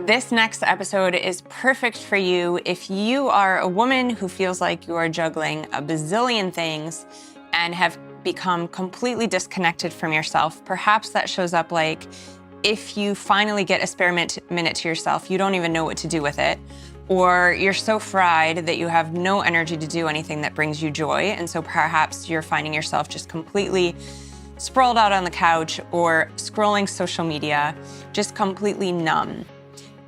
This next episode is perfect for you if you are a woman who feels like you are juggling a bazillion things and have become completely disconnected from yourself. Perhaps that shows up like if you finally get a spare minute to yourself, you don't even know what to do with it, or you're so fried that you have no energy to do anything that brings you joy. And so perhaps you're finding yourself just completely sprawled out on the couch or scrolling social media, just completely numb.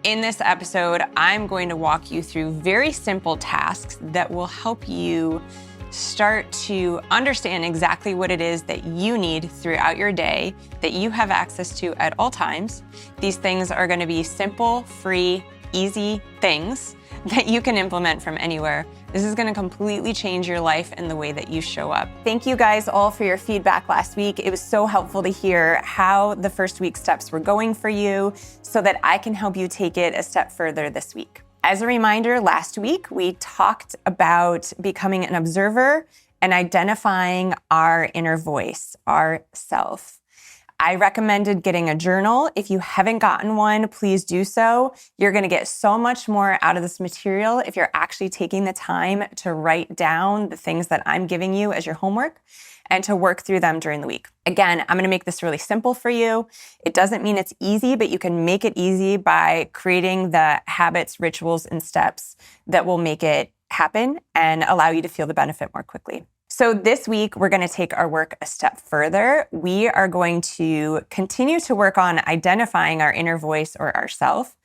In this episode, I'm going to walk you through very simple tasks that will help you start to understand exactly what it is that you need throughout your day, that you have access to at all times. These things are going to be simple, free, easy things that you can implement from anywhere. This is going to completely change your life and the way that you show up. Thank you guys all for your feedback last week. It was so helpful to hear how the first week steps were going for you so that I can help you take it a step further this week. As a reminder, last week we talked about becoming an observer and identifying our inner voice, our self. I recommended getting a journal. If you haven't gotten one, please do so. You're going to get so much more out of this material if you're actually taking the time to write down the things that I'm giving you as your homework and to work through them during the week. Again, I'm going to make this really simple for you. It doesn't mean it's easy, but you can make it easy by creating the habits, rituals, and steps that will make it happen and allow you to feel the benefit more quickly. So this week, we're going to take our work a step further. We are going to continue to work on identifying our inner voice or ourself.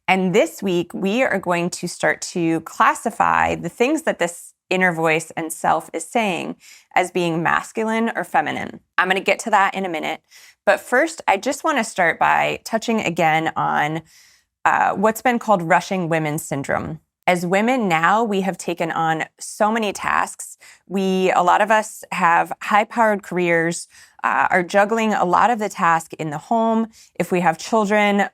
And this week, we are going to start to classify the things that this inner voice and self is saying as being masculine or feminine. I'm going to get to that in a minute. But first, I just want to start by touching again on what's been called rushing women syndrome. As women now, we have taken on so many tasks. A lot of us have high-powered careers, are juggling a lot of the task in the home. If we have children,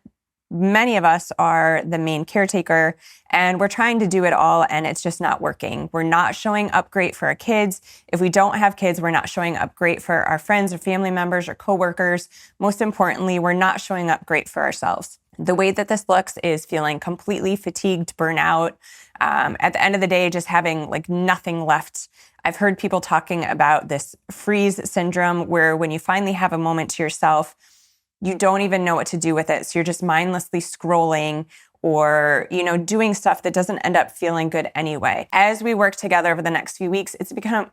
many of us are the main caretaker, and we're trying to do it all, and it's just not working. We're not showing up great for our kids. If we don't have kids, we're not showing up great for our friends or family members or coworkers. Most importantly, we're not showing up great for ourselves. The way that this looks is feeling completely fatigued, burnout, at the end of the day, just having like nothing left. I've heard people talking about this freeze syndrome, where when you finally have a moment to yourself, you don't even know what to do with it. So you're just mindlessly scrolling or, doing stuff that doesn't end up feeling good anyway. As we work together over the next few weeks, it's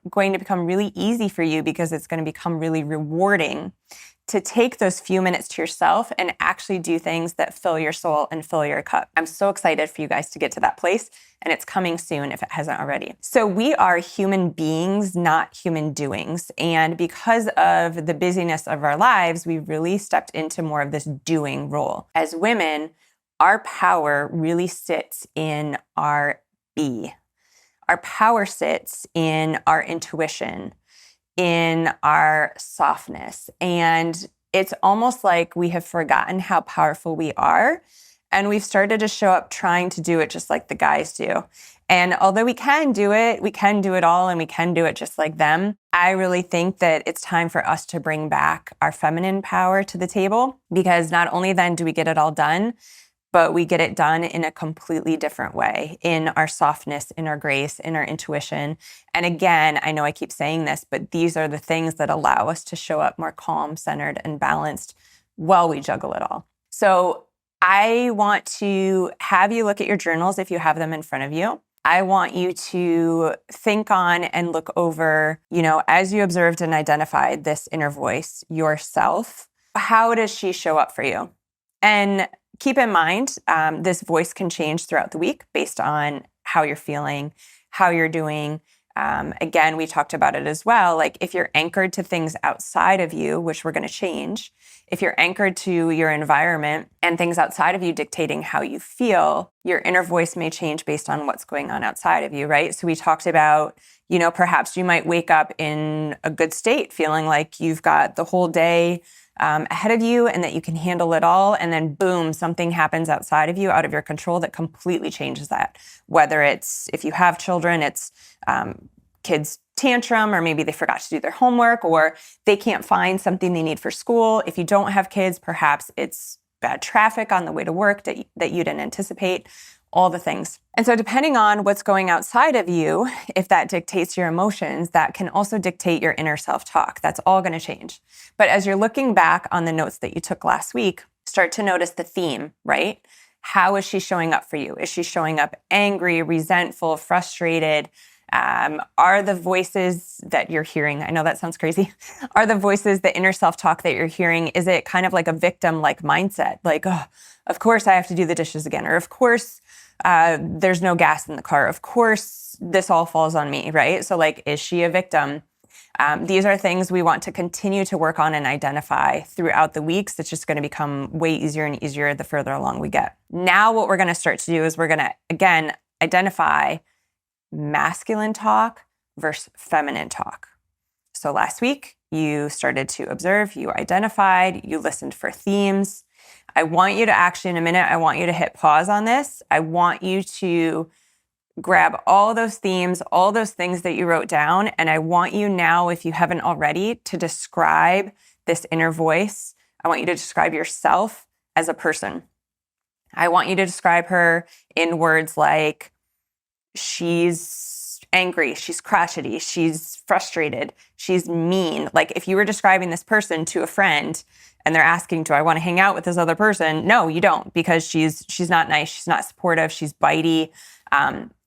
going to become really easy for you because it's going to become really rewarding to take those few minutes to yourself and actually do things that fill your soul and fill your cup. I'm so excited for you guys to get to that place, and it's coming soon if it hasn't already. So we are human beings, not human doings. And because of the busyness of our lives, we've really stepped into more of this doing role. As women, our power really sits in our be. Our power sits in our intuition, in our softness. And it's almost like we have forgotten how powerful we are. And we've started to show up trying to do it just like the guys do. And although we can do it all, and we can do it just like them, I really think that it's time for us to bring back our feminine power to the table, because not only then do we get it all done, but we get it done in a completely different way, in our softness, in our grace, in our intuition. And again, I know I keep saying this, but these are the things that allow us to show up more calm, centered, and balanced while we juggle it all. So I want to have you look at your journals if you have them in front of you. I want you to think on and look over, as you observed and identified this inner voice, yourself, how does she show up for you? And keep in mind, this voice can change throughout the week based on how you're feeling, how you're doing. Again, we talked about it as well. Like if you're anchored to things outside of you, which we're going to change, if you're anchored to your environment and things outside of you dictating how you feel, your inner voice may change based on what's going on outside of you, right? So we talked about, perhaps you might wake up in a good state, feeling like you've got the whole day ahead of you and that you can handle it all. And then boom, something happens outside of you, out of your control, that completely changes that. Whether it's, if you have children, it's kids tantrum, or maybe they forgot to do their homework, or they can't find something they need for school. If you don't have kids, perhaps it's bad traffic on the way to work that you didn't anticipate, all the things. And so depending on what's going outside of you, if that dictates your emotions, that can also dictate your inner self-talk. That's all going to change. But as you're looking back on the notes that you took last week, start to notice the theme, right? How is she showing up for you? Is she showing up angry, resentful, frustrated? Are the voices that you're hearing, I know that sounds crazy, are the voices, the inner self-talk that you're hearing, is it kind of like a victim-like mindset? Like, oh, of course I have to do the dishes again. Or of course there's no gas in the car. Of course this all falls on me, right? So like, is she a victim? These are things we want to continue to work on and identify throughout the weeks. It's just going to become way easier and easier the further along we get. Now what we're going to start to do is we're going to, again, identify masculine talk versus feminine talk. So last week, you started to observe, you identified, you listened for themes. I want you to actually, in a minute, I want you to hit pause on this. I want you to grab all those themes, all those things that you wrote down, and I want you now, if you haven't already, to describe this inner voice. I want you to describe yourself as a person. I want you to describe her in words like, she's angry, she's crotchety, she's frustrated, she's mean. Like if you were describing this person to a friend and they're asking, do I want to hang out with this other person? No, you don't, because she's not nice, she's not supportive, she's bitey,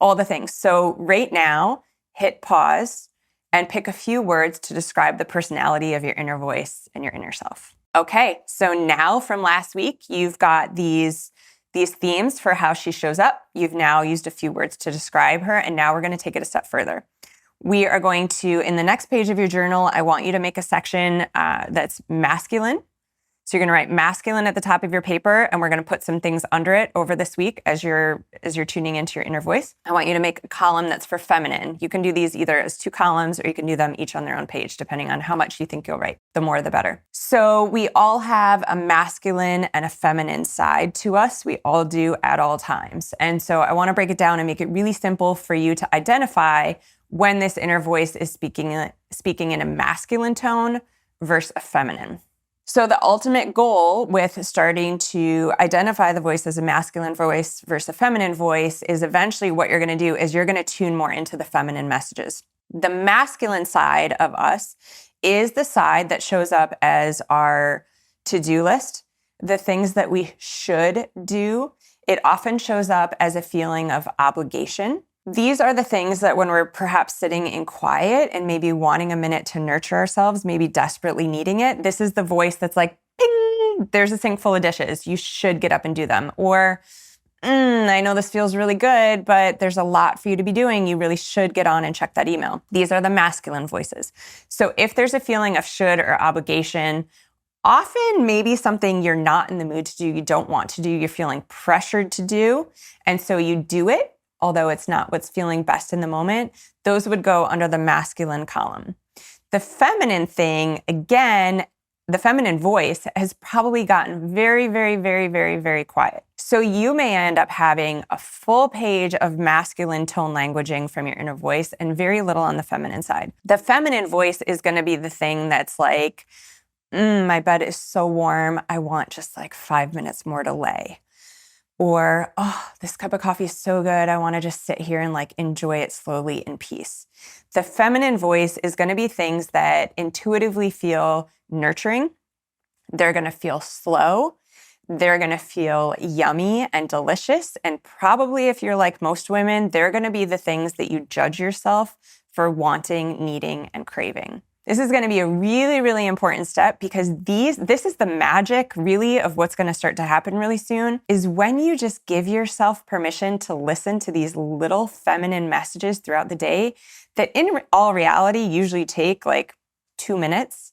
all the things. So right now, hit pause and pick a few words to describe the personality of your inner voice and your inner self. Okay, so now from last week, you've got these themes for how she shows up. You've now used a few words to describe her, and now we're going to take it a step further. We are going to, in the next page of your journal, I want you to make a section that's masculine. So you're going to write masculine at the top of your paper, and we're going to put some things under it over this week as you're tuning into your inner voice. I want you to make a column that's for feminine. You can do these either as 2 columns or you can do them each on their own page, depending on how much you think you'll write. The more, the better. So we all have a masculine and a feminine side to us. We all do at all times. And so I want to break it down and make it really simple for you to identify when this inner voice is speaking in a masculine tone versus a feminine. So the ultimate goal with starting to identify the voice as a masculine voice versus a feminine voice is eventually what you're going to do is you're going to tune more into the feminine messages. The masculine side of us is the side that shows up as our to-do list, the things that we should do. It often shows up as a feeling of obligation. These are the things that when we're perhaps sitting in quiet and maybe wanting a minute to nurture ourselves, maybe desperately needing it, this is the voice that's like, ping, there's a sink full of dishes. You should get up and do them. Or, I know this feels really good, but there's a lot for you to be doing. You really should get on and check that email. These are the masculine voices. So if there's a feeling of should or obligation, often maybe something you're not in the mood to do, you don't want to do, you're feeling pressured to do, and so you do it, although it's not what's feeling best in the moment, those would go under the masculine column. The feminine thing, again, the feminine voice has probably gotten very, very, very, very, very quiet. So you may end up having a full page of masculine tone languaging from your inner voice and very little on the feminine side. The feminine voice is going to be the thing that's like, my bed is so warm, I want just like 5 minutes more to lay. Or, oh, this cup of coffee is so good, I want to just sit here and like enjoy it slowly in peace. The feminine voice is going to be things that intuitively feel nurturing. They're going to feel slow. They're going to feel yummy and delicious. And probably if you're like most women, they're going to be the things that you judge yourself for wanting, needing, and craving. This is going to be a really, really important step because this is the magic really of what's going to start to happen really soon is when you just give yourself permission to listen to these little feminine messages throughout the day that in all reality usually take like 2 minutes.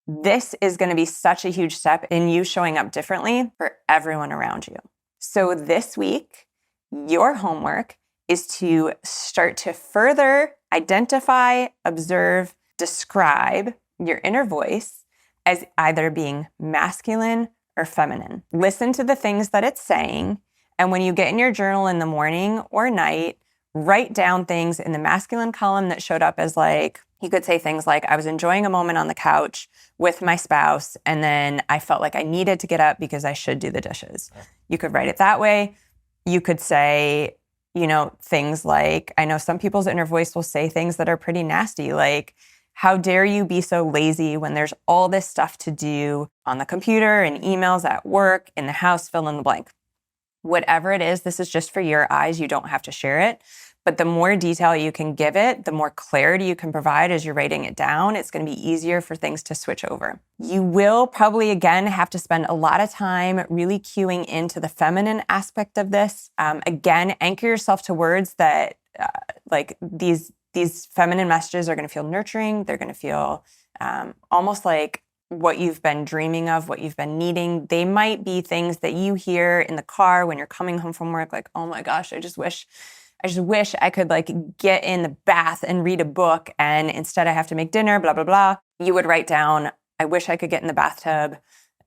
This is going to be such a huge step in you showing up differently for everyone around you. So this week, your homework is to start to further identify, observe, describe your inner voice as either being masculine or feminine. Listen to the things that it's saying, and when you get in your journal in the morning or night, write down things in the masculine column that showed up as like, You could say things like, I was enjoying a moment on the couch with my spouse, and then I felt like I needed to get up because I should do the dishes. You could write it that way. You could say, things like, I know some people's inner voice will say things that are pretty nasty, like, how dare you be so lazy when there's all this stuff to do on the computer and emails at work, in the house, fill in the blank. Whatever it is, this is just for your eyes. You don't have to share it. But the more detail you can give it, the more clarity you can provide as you're writing it down, it's going to be easier for things to switch over. You will probably, again, have to spend a lot of time really cueing into the feminine aspect of this. Again, anchor yourself to words that these feminine messages are going to feel nurturing. They're going to feel almost like what you've been dreaming of, what you've been needing. They might be things that you hear in the car when you're coming home from work, like, oh my gosh, I just wish I could get in the bath and read a book, and instead I have to make dinner, blah, blah, blah. You would write down, I wish I could get in the bathtub.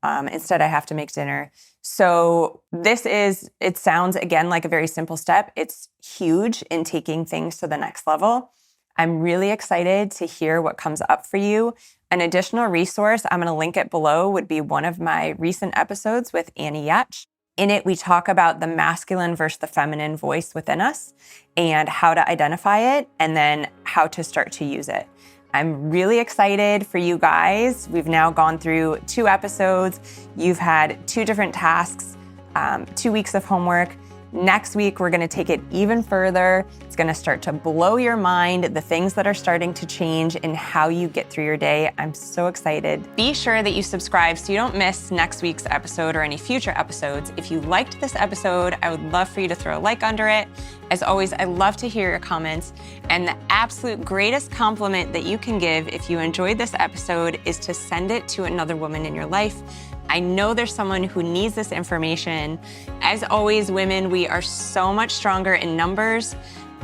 Instead I have to make dinner. So it sounds again like a very simple step. It's huge in taking things to the next level. I'm really excited to hear what comes up for you. An additional resource, I'm going to link it below, would be one of my recent episodes with Annie Yatch. In it, we talk about the masculine versus the feminine voice within us and how to identify it and then how to start to use it. I'm really excited for you guys. We've now gone through 2 episodes. You've had 2 different tasks, 2 weeks of homework. Next week, we're going to take it even further. It's going to start to blow your mind, the things that are starting to change in how you get through your day. I'm so excited. Be sure that you subscribe so you don't miss next week's episode or any future episodes. If you liked this episode, I would love for you to throw a like under it. As always, I love to hear your comments. And the absolute greatest compliment that you can give if you enjoyed this episode is to send it to another woman in your life. I know there's someone who needs this information. As always, women, we are so much stronger in numbers.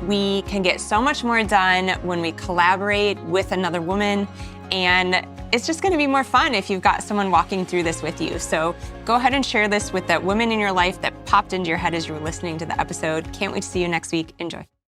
We can get so much more done when we collaborate with another woman. And it's just gonna be more fun if you've got someone walking through this with you. So go ahead and share this with that woman in your life that popped into your head as you were listening to the episode. Can't wait to see you next week. Enjoy.